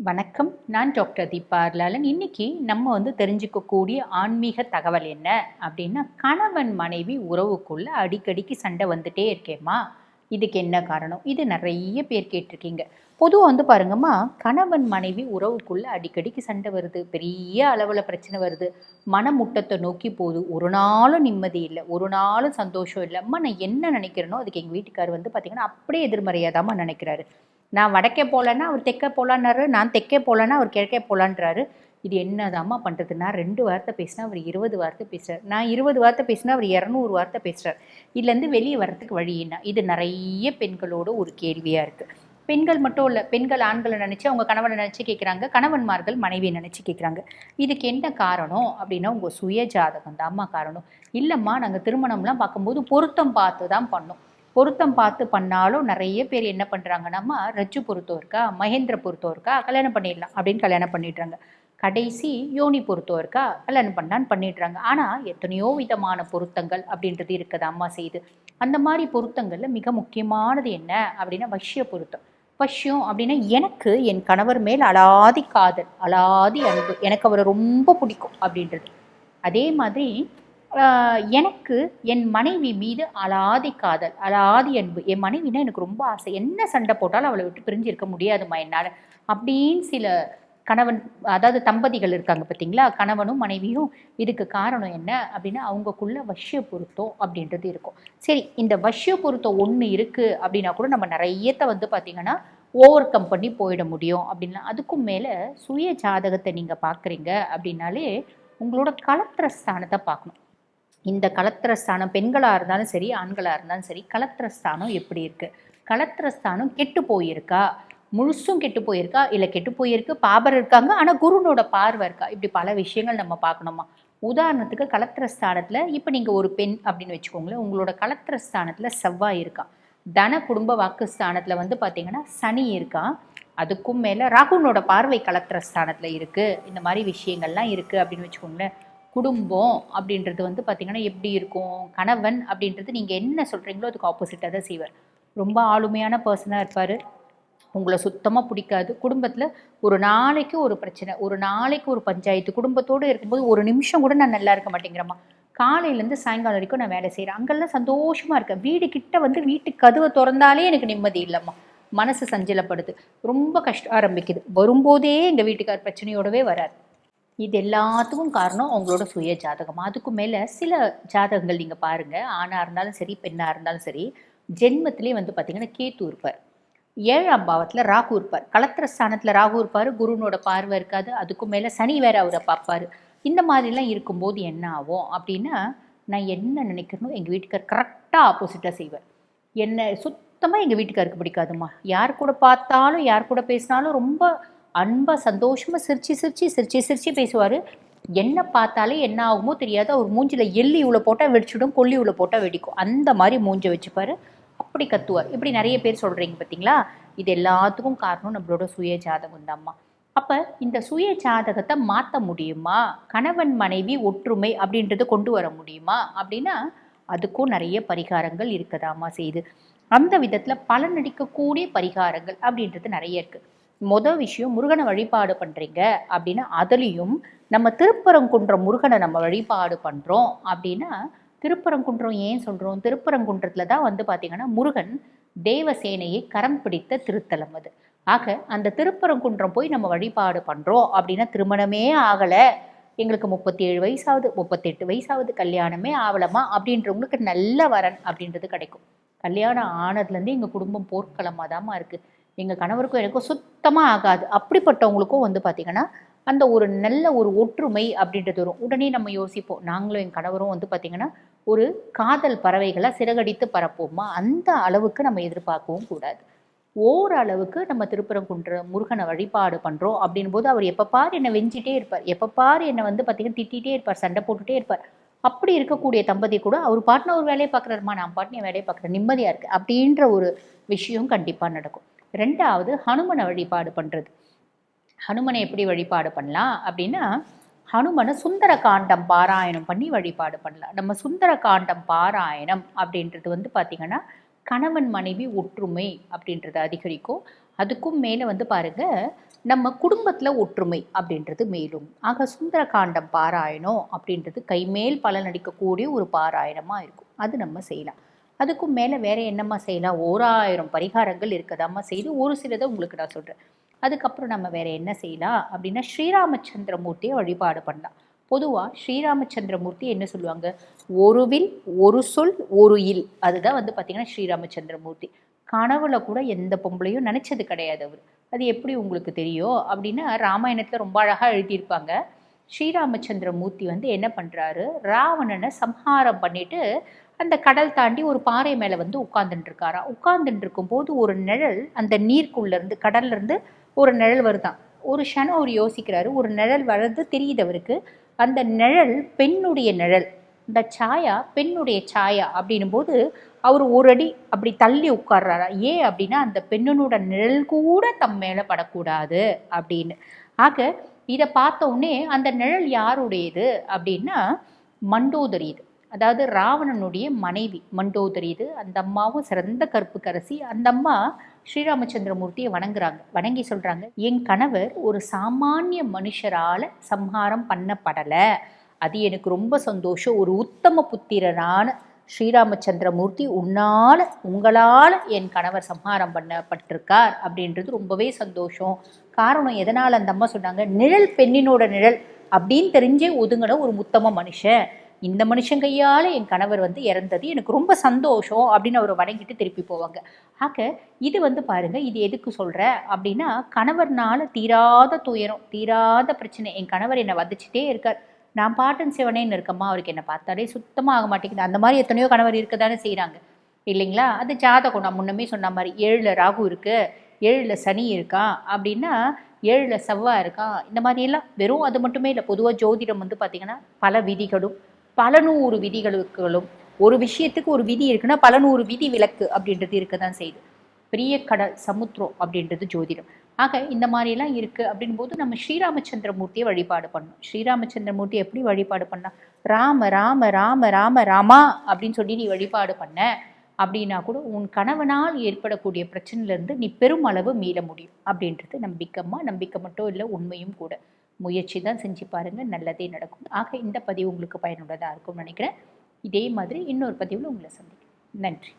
வணக்கம். நான் டாக்டர் தீபா லாலன். இன்னைக்கு நம்ம தெரிஞ்சுக்கக்கூடிய ஆன்மீக தகவல் என்ன அப்படின்னா, கணவன் மனைவி உறவுக்குள்ள அடிக்கடிக்கு சண்டை வந்துட்டே இருக்கேம்மா, இதுக்கு என்ன காரணம்? இது நிறைய பேர் கேட்டிருக்கீங்க. பொதுவாக பாருங்கம்மா, கணவன் மனைவி உறவுக்குள்ள அடிக்கடிக்கு சண்டை வருது, பெரிய அளவில் பிரச்சனை வருது, மனமுட்டத்தை நோக்கி போகுது, ஒரு நாளும் நிம்மதி இல்லை, ஒரு நாளும் சந்தோஷம் இல்லை. அம்மா நான் என்ன நினைக்கிறேனோ அதுக்கு எங்கள் வீட்டுக்கார் பார்த்தீங்கன்னா அப்படியே எதிர்மறையாதாம்மா நினைக்கிறாரு. நான் வடக்கே போகலன்னா அவர் தெற்கே போகலான்னாரு, நான் தெற்கே போகலன்னா அவர் கிழக்கே போகலான்றாரு. இது என்னதாம்மா பண்ணுறது? நான் 2 வார்த்தை பேசினா அவர் 20 வார்த்தை பேசுகிறார், நான் 20 வார்த்தை பேசினா அவர் 200 வார்த்தை பேசுகிறார். இதுலேருந்து வெளியே வர்றதுக்கு வழி என்ன? இது நிறைய பெண்களோட ஒரு கேள்வியாக இருக்குது. பெண்கள் மட்டும் இல்லை, பெண்கள் ஆண்களை நினச்சி அவங்க கணவனை நினச்சி கேட்குறாங்க, கணவன்மார்கள் மனைவியை நினச்சி கேட்குறாங்க. இதுக்கு என்ன காரணம் அப்படின்னா, உங்கள் சுய ஜாதகம் தான்மா காரணம். இல்லைம்மா, நாங்கள் திருமணம்லாம் பார்க்கும்போது பொருத்தம் பார்த்து தான் பண்ணோம். பொருத்தம் பார்த்து பண்ணாலும் நிறைய பேர் என்ன பண்ணுறாங்கன்னாம்மா, ரஜ்ஜு பொருத்தம் இருக்கா, மகேந்திர பொருத்தம் இருக்கா, கல்யாணம் பண்ணிடலாம் அப்படின்னு கல்யாணம் பண்ணிடுறாங்க. கடைசி யோனி பொருத்தம் இருக்கா, கல்யாணம் பண்ணான்னு பண்ணிடுறாங்க. ஆனால் எத்தனையோ விதமான பொருத்தங்கள் அப்படின்றது இருக்குது அம்மா செய்து. அந்த மாதிரி பொருத்தங்களில் மிக முக்கியமானது என்ன அப்படின்னா வஷ்ய பொருத்தம். வஷ்யம் அப்படின்னா, எனக்கு என் கணவர் மேல் அலாதி காதல், அலாதி அன்பு, எனக்கு அவரை ரொம்ப பிடிக்கும் அப்படின்றது. அதே மாதிரி எனக்கு என் மனைவி மீது அலாதி காதல், அலாதி அன்பு. என் மனைவினா எனக்கு ரொம்ப ஆசை, என்ன சண்டை போட்டாலும் அவளை விட்டு பிரிஞ்சு இருக்க முடியாதுமா என்னால் அப்படின்னு சில கணவன், அதாவது தம்பதிகள் இருக்காங்க பார்த்தீங்களா, கணவனும் மனைவியும். இதுக்கு காரணம் என்ன அப்படின்னா, அவங்கக்குள்ள வஷ்ய பொருத்தம் அப்படின்றது இருக்கும். சரி, இந்த வஷ்ய பொருத்தம் ஒன்று இருக்குது அப்படின்னா கூட நம்ம நிறையத்தை பார்த்தீங்கன்னா ஓவர் கம் பண்ணி போயிட முடியும் அப்படின்னா. அதுக்கும் மேலே சுய ஜாதகத்தை நீங்கள் பார்க்குறீங்க அப்படின்னாலே உங்களோட கலத்திர ஸ்தானத்தை பார்க்கணும். இந்த கலத்திரஸ்தானம் பெண்களாக இருந்தாலும் சரி, ஆண்களாக இருந்தாலும் சரி, கலத்திரஸ்தானம் எப்படி இருக்குது? கலத்திரஸ்தானம் கெட்டு போயிருக்கா, முழுசும் கெட்டு போயிருக்கா, இல்லை கெட்டு போயிருக்கு, பாபர் இருக்காங்க ஆனால் குருனோட பார்வை இருக்கா, இப்படி பல விஷயங்கள் நம்ம பார்க்கணுமா. உதாரணத்துக்கு கலத்திரஸ்தானத்தில் இப்போ நீங்கள் ஒரு பெண் அப்படின்னு வச்சுக்கோங்களேன், உங்களோட கலத்திரஸ்தானத்தில் செவ்வாய் இருக்கா, தன குடும்ப வாக்குஸ்தானத்தில் பார்த்தீங்கன்னா சனி இருக்கா, அதுக்கும் மேலே ராகுனோட பார்வை கலத்திரஸ்தானத்தில் இருக்குது, இந்த மாதிரி விஷயங்கள்லாம் இருக்குது அப்படின்னு வச்சுக்கோங்களேன். குடும்பம் அப்படின்றது பார்த்திங்கன்னா எப்படி இருக்கும்? கணவன் அப்படின்றது நீங்கள் என்ன சொல்கிறீங்களோ அதுக்கு ஆப்போசிட்டாக தான் செய்வார். ரொம்ப ஆளுமையான பர்சனாக இருப்பார், உங்களை சுத்தமாக பிடிக்காது. குடும்பத்தில் ஒரு நாளைக்கு ஒரு பிரச்சனை, ஒரு நாளைக்கு ஒரு பஞ்சாயத்து. குடும்பத்தோடு இருக்கும்போது ஒரு நிமிஷம் கூட நான் நல்லா இருக்க மாட்டேங்கிறேம்மா, காலையிலேருந்து சாயங்காலம் வரைக்கும் நான் வேலை செய்கிறேன், அங்கெல்லாம் சந்தோஷமாக இருக்கேன், வீடு கிட்ட வீட்டுக்கு கதவை திறந்தாலே எனக்கு நிம்மதி இல்லைம்மா, மனசு சஞ்சலப்படுது, ரொம்ப கஷ்டம் ஆரம்பிக்குது. வரும்போதே எங்கள் வீட்டுக்கார் பிரச்சனையோடவே வராது. இது எல்லாத்துக்கும் காரணம் அவங்களோட சுய ஜாதகம். அதுக்கும் மேலே சில ஜாதகங்கள் நீங்கள் பாருங்கள், ஆணாக இருந்தாலும் சரி, பெண்ணாக இருந்தாலும் சரி, ஜென்மத்திலே பார்த்தீங்கன்னா கேத்து இருப்பார், 7ஆம் பாவத்தில் ராகு இருப்பார், கலத்திரஸ்தானத்தில் ராகு இருப்பார், குருனோட பார்வை இருக்காது, அதுக்கும் மேலே சனி வேற அவரை பார்ப்பார். இந்த மாதிரிலாம் இருக்கும்போது என்ன ஆகும் அப்படின்னா, நான் என்ன நினைக்கிறனோ எங்கள் வீட்டுக்கார் கரெக்டாக ஆப்போசிட்டாக செய்வார். என்னை சுத்தமாக எங்கள் வீட்டுக்காருக்கு பிடிக்காதுமா, யார் கூட பார்த்தாலும் யார் கூட பேசினாலும் ரொம்ப அன்பாக சந்தோஷமாக சிரிச்சு சிரிச்சு சிரிச்சு சிரிச்சு பேசுவார். என்ன பார்த்தாலே என்ன ஆகுமோ தெரியாது, அவர் மூஞ்சில் எள்ளி இவ்வளோ போட்டால் வெடிச்சிடும், கொல்லி இவ்வளோ போட்டால் வெடிக்கும், அந்த மாதிரி மூஞ்சை வச்சுப்பார், அப்படி கத்துவார். இப்படி நிறைய பேர் சொல்கிறீங்க பார்த்தீங்களா, இது எல்லாத்துக்கும் காரணம் நம்மளோட சுய ஜாதகம் தான்மா. அப்போ இந்த சுய ஜாதகத்தை மாற்ற முடியுமா, கணவன் மனைவி ஒற்றுமை அப்படின்றத கொண்டு வர முடியுமா அப்படின்னா, அதுக்கும் நிறைய பரிகாரங்கள் இருக்கதாமா செய்து. அந்த விதத்தில் பலனடிக்கக்கூடிய பரிகாரங்கள் அப்படின்றது நிறைய இருக்குது. மொதல் விஷயம், முருகனை வழிபாடு பண்ணுறீங்க அப்படின்னா அதுலேயும் நம்ம திருப்பரங்குன்றம் முருகனை நம்ம வழிபாடு பண்ணுறோம் அப்படின்னா, திருப்பரங்குன்றம் ஏன் சொல்கிறோம், திருப்பரங்குன்றத்தில் தான் பார்த்திங்கன்னா முருகன் தேவசேனையை கரம் பிடித்த திருத்தலம் அது. ஆக அந்த திருப்பரங்குன்றம் போய் நம்ம வழிபாடு பண்ணுறோம் அப்படின்னா, திருமணமே ஆகலை, எங்களுக்கு 37 வயசாகுது, 38 வயசாகுது, கல்யாணமே ஆகலமா அப்படின்றவங்களுக்கு நல்ல வரன் அப்படின்றது கிடைக்கும். கல்யாணம் ஆனதுலேருந்து எங்கள் குடும்பம் போர்க்களமாக தாம்மா இருக்குது, எங்கள் கணவருக்கும் எனக்கும் சுத்தமாக ஆகாது, அப்படிப்பட்டவங்களுக்கும் பார்த்திங்கன்னா அந்த ஒரு நல்ல ஒரு ஒற்றுமை அப்படின்றது வரும். உடனே நம்ம யோசிப்போம், நாங்களும் என் கணவரும் பார்த்திங்கன்னா ஒரு காதல் பறவைகளாக சிறகடித்து பறப்போமா, அந்த அளவுக்கு நம்ம எதிர்பார்க்கவும் கூடாது. ஓரளவுக்கு நம்ம திருப்பரங்குன்ற முருகனை வழிபாடு பண்ணுறோம் அப்படின் போது அவர் எப்போ பார் என்னை வெஞ்சிட்டே இருப்பார், எப்போ பார் என்னை பார்த்திங்கன்னா திட்டிகிட்டே இருப்பார், சண்டை போட்டுகிட்டே இருப்பார். அப்படி இருக்கக்கூடிய தம்பதி கூட அவர் பாட்டுன ஒரு வேலையை பார்க்குறாருமா, நான் பாட்டுன வேலையை பார்க்குறேன், நிம்மதியாக இருக்குது அப்படின்ற ஒரு விஷயம் கண்டிப்பாக நடக்கும். 2வது, ஹனுமனை வழிபாடு பண்ணுறது. ஹனுமனை எப்படி வழிபாடு பண்ணலாம் அப்படின்னா, ஹனுமனை சுந்தர காண்டம் பாராயணம் பண்ணி வழிபாடு பண்ணலாம். நம்ம சுந்தர காண்டம் பாராயணம் அப்படின்றது பார்த்திங்கன்னா கணவன் மனைவி ஒற்றுமை அப்படின்றது அதிகரிக்கும். அதுக்கும் மேலே வந்து பாருங்க, நம்ம குடும்பத்தில் ஒற்றுமை அப்படின்றது மேலும். ஆக சுந்தரகாண்டம் பாராயணம் அப்படின்றது கைமேல் பலனளிக்கக்கூடிய ஒரு பாராயணமாக இருக்கும். அது நம்ம செய்யலாம். அதுக்கும் மேலே வேற என்னம்மா செய்யலாம்? 1000 பரிகாரங்கள் இருக்கதாம்மா செய்து, ஒரு சிலதை உங்களுக்கு நான் சொல்கிறேன். அதுக்கப்புறம் நம்ம வேற என்ன செய்யலாம் அப்படின்னா, ஸ்ரீராமச்சந்திரமூர்த்தியை வழிபாடு பண்ணலாம். பொதுவாக ஸ்ரீராமச்சந்திரமூர்த்தி என்ன சொல்லுவாங்க? ஒரு வில், ஒரு சொல், ஒரு இல். அதுதான் வந்து பார்த்தீங்கன்னா ஸ்ரீராமச்சந்திரமூர்த்தி. கனவுல கூட எந்த பொம்பளையும் நினச்சது கிடையாது அவர். அது எப்படி உங்களுக்கு தெரியும் அப்படின்னா, ராமாயணத்தில் ரொம்ப அழகாக எழுதியிருப்பாங்க. ஸ்ரீராமச்சந்திரமூர்த்தி வந்து என்ன பண்ணுறாரு, ராவணனை சம்ஹாரம் பண்ணிட்டு அந்த கடல் தாண்டி ஒரு பாறை மேலே வந்து உட்கார்ந்துட்டு இருக்காராம். உட்கார்ந்துட்டு இருக்கும்போது ஒரு நிழல் அந்த நீருக்குள்ளேருந்து, கடல்லேருந்து ஒரு நிழல் வருதான். ஒரு க்ஷணம் அவர் யோசிக்கிறாரு, ஒரு நிழல் வர்றது தெரியுது அவருக்கு. அந்த நிழல் பெண்ணுடைய நிழல், இந்த சாயா பெண்ணுடைய சாயா அப்படின்னும் போது அவர் ஒரு அடி அப்படி தள்ளி உட்கார்றாரா. ஏன் அப்படின்னா, அந்த பெண்ணனோட நிழல் கூட தம் மேலே படக்கூடாது அப்படின்னு. ஆக இதை பார்த்த உடனே அந்த நிழல் யாருடையது அப்படின்னா மண்டோதரியுது. அதாவது ராவணனுடைய மனைவி மண்டோதரியுது. அந்த அம்மாவும் சிறந்த கற்புக்கரசி. அந்த அம்மா ஸ்ரீராமச்சந்திரமூர்த்தியை வணங்குறாங்க. வணங்கி சொல்றாங்க, என் கணவர் ஒரு சாமானிய மனுஷரால சம்ஹாரம் பண்ணப்படலை, அது எனக்கு ரொம்ப சந்தோஷம். ஒரு உத்தம புத்திரனான ஸ்ரீராமச்சந்திரமூர்த்தி உங்களால் என் கணவர் சம்ஹாரம் பண்ணப்பட்டிருக்கார் அப்படின்றது ரொம்பவே சந்தோஷம். காரணம் எதனால் அந்த அம்மா சொன்னாங்க, நிழல் பெண்ணினோட நிழல் அப்படின்னு தெரிஞ்சே ஒதுங்கின ஒரு உத்தம மனுஷன், இந்த மனுஷன் கையால் என் கணவர் வந்து இறந்தது எனக்கு ரொம்ப சந்தோஷம் அப்படின்னு அவரை வணங்கிட்டு திருப்பி போவாங்க. ஆக இது வந்து பாருங்க, இது எதுக்கு சொல்கிற அப்படின்னா, கணவர்னால தீராத துயரம், தீராத பிரச்சனை. என் கணவர் என்னை வதச்சிட்டே இருக்கார், நான் பாட்டன் சிவனேன்னு இருக்கம்மா, அவருக்கு என்னை பார்த்தாலே சுத்தமாக ஆக மாட்டேங்குது. அந்த மாதிரி எத்தனையோ கணவர் இருக்க தானே செய்கிறாங்க இல்லைங்களா? அது ஜாதகம். நான் முன்னமே சொன்ன மாதிரி 7ல் ராகு இருக்குது, 7ல் சனி இருக்கான் அப்படின்னா, 7ல் செவ்வாய் இருக்கான். இந்த மாதிரியெல்லாம் வெறும் அது மட்டுமே இல்லை. பொதுவாக ஜோதிடம் வந்து பார்த்திங்கன்னா பல விதிகளும் பல 100 விதிகளுக்களும், ஒரு விஷயத்துக்கு ஒரு விதி இருக்குன்னா பல 100 விதி விலக்கு அப்படின்றது இருக்க தான் செய்யுது. பெரிய கடல் சமுத்திரம் அப்படின்றது ஜோதிடம். ஆக இந்த மாதிரிலாம் இருக்குது அப்படின் போது நம்ம ஸ்ரீராமச்சந்திரமூர்த்தியை வழிபாடு பண்ணணும். ஸ்ரீராமச்சந்திரமூர்த்தி எப்படி வழிபாடு பண்ணால், ராம ராம ராம ராம ராமா அப்படின்னு சொல்லி நீ வழிபாடு பண்ண அப்படின்னா கூட உன் கணவனால் ஏற்படக்கூடிய பிரச்சனையிலேருந்து நீ பெருமளவு மீள முடியும் அப்படின்றது நம்பிக்கைம்மா. நம்பிக்கை மட்டும் இல்லை, உண்மையும் கூட. முயற்சி தான் செஞ்சு பாருங்கள், நல்லதே நடக்கும். ஆக இந்த பதிவு உங்களுக்கு பயனுள்ளதாக இருக்கும்னு நினைக்கிறேன். இதே மாதிரி இன்னொரு பதிவில் உங்களை சந்திக்கிறேன். நன்றி.